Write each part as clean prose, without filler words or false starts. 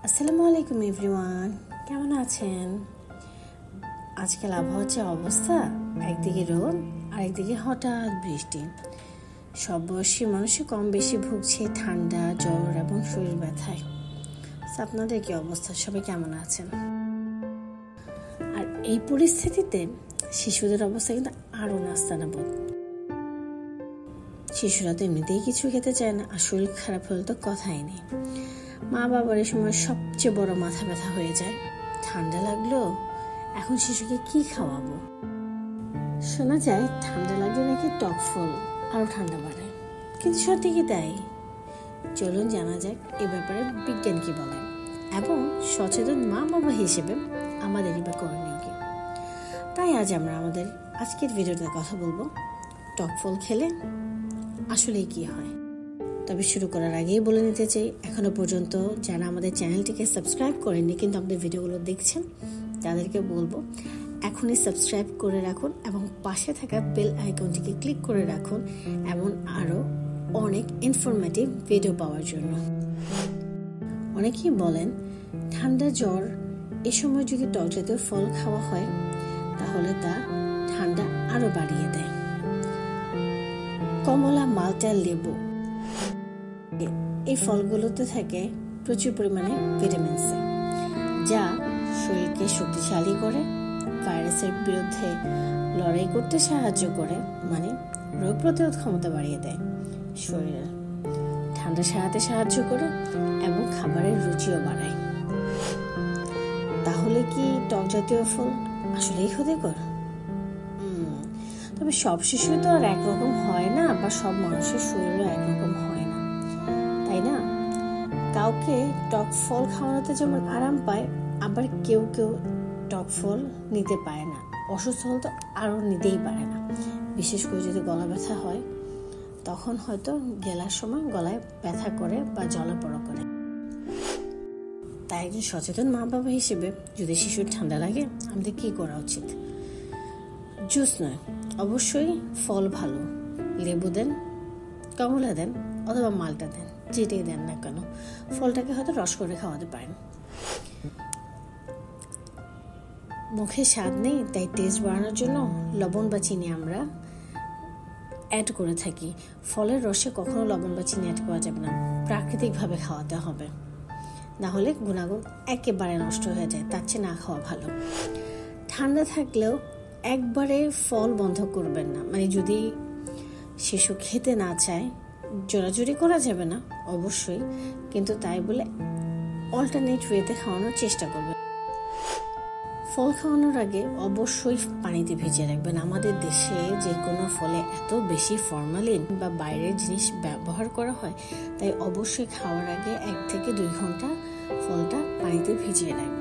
আসসালামু আলাইকুম এভরিওয়ান, কেমন আছেন? আজকাল আবহাওয়ার যে অবস্থা, একদিকে রোদ আর একদিকে হঠাৎ বৃষ্টি। সব বয়সী মানুষই কম বেশি ভুগছে ঠান্ডা, জ্বর এবং শরীর ব্যথায়। আপনাদের কি অবস্থা? সবাই কেমন আছেন? আর এই পরিস্থিতিতে শিশুদের অবস্থা কিন্তু আরও নাস্তানাবুদ। শিশুরা তো এমনিতেই কিছু খেতে চায় না, আর শরীর খারাপ হলে তো কথাই নেই। মা বাবার এই সময় সবচেয়ে বড় মাথা ব্যথা হয়ে যায়। ঠান্ডা লাগলো, এখন শিশুকে কি খাওয়াবো? শোনা যায় ঠান্ডা লাগলে নাকি টক ফল আরো ঠান্ডা বাড়ায়, কিন্তু সত্যি কি তাই? চলুন জানা যাক এ ব্যাপারে বিজ্ঞান কি বলে, এবং সচেতন মা বাবা হিসেবে আমাদেরই বা করণীয় কি। তাই আজ আমরা আমাদের আজকের ভিডিওতে কথা বলবো টক ফল খেলে আসলে কি হয়। তবে শুরু করার আগেই বলে নিতে চাই, এখনো পর্যন্ত যারা আমাদের চ্যানেলটিকে সাবস্ক্রাইব করেননি কিন্তু আমাদের ভিডিওগুলো দেখছেন, তাদেরকে বলবো এখনই সাবস্ক্রাইব করে রাখুন এবং পাশে থাকা বেল আইকনটিকে ক্লিক করে রাখুন এমন আরো অনেক ইনফরমেটিভ ভিডিও পাওয়ার জন্য। অনেকেই বলেন ঠান্ডা জ্বর এ সময় যদি টক জাতীয় ফল খাওয়া হয় তাহলে তা ঠান্ডা আরো বাড়িয়ে দেয়। কমলা, মালটা, লেবু এই ফলগুলোতে থাকে প্রচুর পরিমাণে ভিটামিন সি, যা শরীরকে শক্তিশালী করে, ভাইরাসের বিরুদ্ধে লড়াই করতে সাহায্য করে, মানে রোগ প্রতিরোধ ক্ষমতা বাড়িয়ে দেয়, শরীরে ঠান্ডা সারাতে সাহায্য করে এবং খাবারের রুচিও বাড়ায়। তাহলে কি টক জাতীয় ফল আসলেই ক্ষতিকর? তবে সব শিশু তো আর একরকম হয় না, বা সব মানুষের শরীরও একরকম হয় না, তাই না? কাউকে টক ফল খাওয়ানোতে যেমন আরাম পায়, আবার কেউ কেউ টক ফল নিতে পারে না, অসুস্থ হলে তো আরও নিতেই পারে না। বিশেষ করে যদি গলা ব্যথা হয়, তখন হয়তো গেলার সময় গলায় ব্যথা করে বা জ্বলাপোড়া করে। তাই একজন সচেতন মা বাবা হিসেবে যদি শিশুর ঠান্ডা লাগে, আমাদের কি করা উচিত? জুস নয়, অবশ্যই ফল ভালো, লেবু দেন, কমলা দেন অথবা মালটা দেন, যেটাই দেন না কেন, ফলটাকে হয়তো রস করে খাওয়াতে পারেন। মুখে স্বাদ নেই, তাই টেস্ট বাড়ানোর জন্য লবণ বা চিনি আমরা অ্যাড করে থাকি। ফলের রসে কখনো লবণ বা চিনি অ্যাড করা যাবে না, প্রাকৃতিকভাবে খাওয়াতে হবে, না হলে গুণাগুণ একেবারে নষ্ট হয়ে যায়। তার চেয়ে না খাওয়া ভালো। ঠান্ডা থাকলেও একবারে ফল বন্ধ করবেন না, মানে যদি শিশু খেতে না চায়, জোরাজুরি করা যাবে না অবশ্যই, কিন্তু তাই বলে অল্টারনেট ওয়েতে খাওয়ানোর চেষ্টা করবেন। ফল খাওয়ানোর আগে অবশ্যই পানিতে ভিজিয়ে রাখবেন। আমাদের দেশে যে কোনো ফলে এত বেশি ফরমালিন বা বাইরের জিনিস ব্যবহার করা হয়, তাই অবশ্যই খাওয়ার আগে 1 থেকে 2 ঘন্টা ফলটা পানিতে ভিজিয়ে রাখবেন।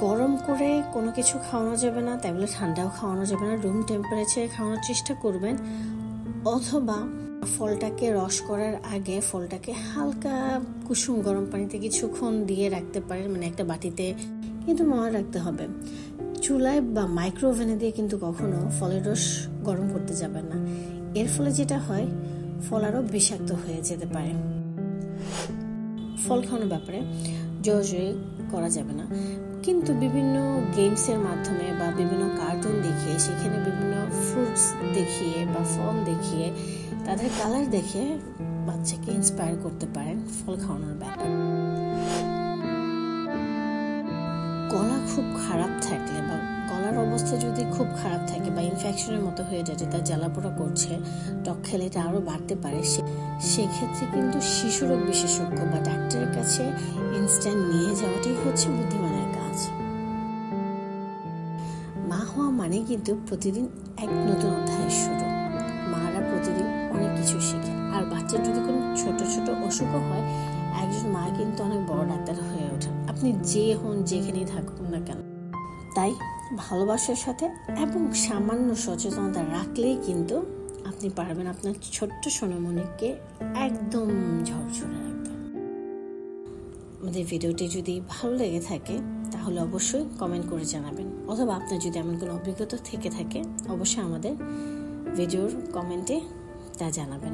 গরম করে কোনো কিছু খাওয়ানো যাবে না, তাই বলে ঠান্ডাও খাওয়ানো যাবে না। রুম টেম্পারেচারে খাওয়ানোর চেষ্টা করবেন, অথবা ফলটাকে রস করার আগে ফলটাকে হালকা কুসুম গরম পানিতে কিছুক্ষণ দিয়ে রাখতে পারেন, মানে একটা বাটিতে। কিন্তু মনে রাখতে হবে, চুলায় বা মাইক্রোওভেনে দিয়ে কিন্তু কখনো ফলের রস গরম করতে যাবেন না। এর ফলে যেটা হয়, ফল আরও বিষাক্ত হয়ে যেতে পারে। ফল খাওয়ানোর ব্যাপারে জোরাজুরি করা যাবে না, কিন্তু বিভিন্ন গেমসের মাধ্যমে বা বিভিন্ন কার্টুন দেখিয়ে, সেখানে বিভিন্ন ফ্রুটস দেখিয়ে বা ফল দেখিয়ে, তাদের কালার দেখে বাচ্চাকে ইন্সপায়ার করতে পারেন ফল খাওয়ানোর ব্যাপারে। গলা খুব খারাপ থাকলে বা গলার অবস্থা যদি খুব খারাপ থাকে বা ইনফেকশনের মতো হয়ে যায়, যেটা জ্বালাপোড়া করছে, টক খেলে এটা আরও বাড়তে পারে, সেক্ষেত্রে কিন্তু শিশুরোগ বিশেষজ্ঞ বা ডাক্তারের কাছে ইনস্ট্যান্ট নিয়ে যাওয়াটাই হচ্ছে বুদ্ধিমানের কাজ। মা হওয়া মানে কিন্তু প্রতিদিন এক নতুন অধ্যায়ের শুরু। মারা প্রতিদিন অনেক কিছু শেখে, আর বাচ্চার যদি কোনো ছোট ছোট অসুখও হয়, একজন মা কিন্তু অনেক বড় ডাক্তার হয়ে ওঠেন, আপনি যে হন, যেখানেই থাকুন না কেন। তাই ভালোবাসার সাথে এবং সামান্য সচেতনতা রাখলেই কিন্তু আপনি পারবেন আপনার ছোট্ট সোনামণিকে একদম ঝরঝরে রাখতে। আমাদের ভিডিওটি যদি ভালো লেগে থাকে তাহলে অবশ্যই কমেন্ট করে জানাবেন, অথবা আপনার যদি এমন কোনো অভিজ্ঞতা থেকে থাকে অবশ্যই আমাদের ভিডিওর কমেন্টে তা জানাবেন।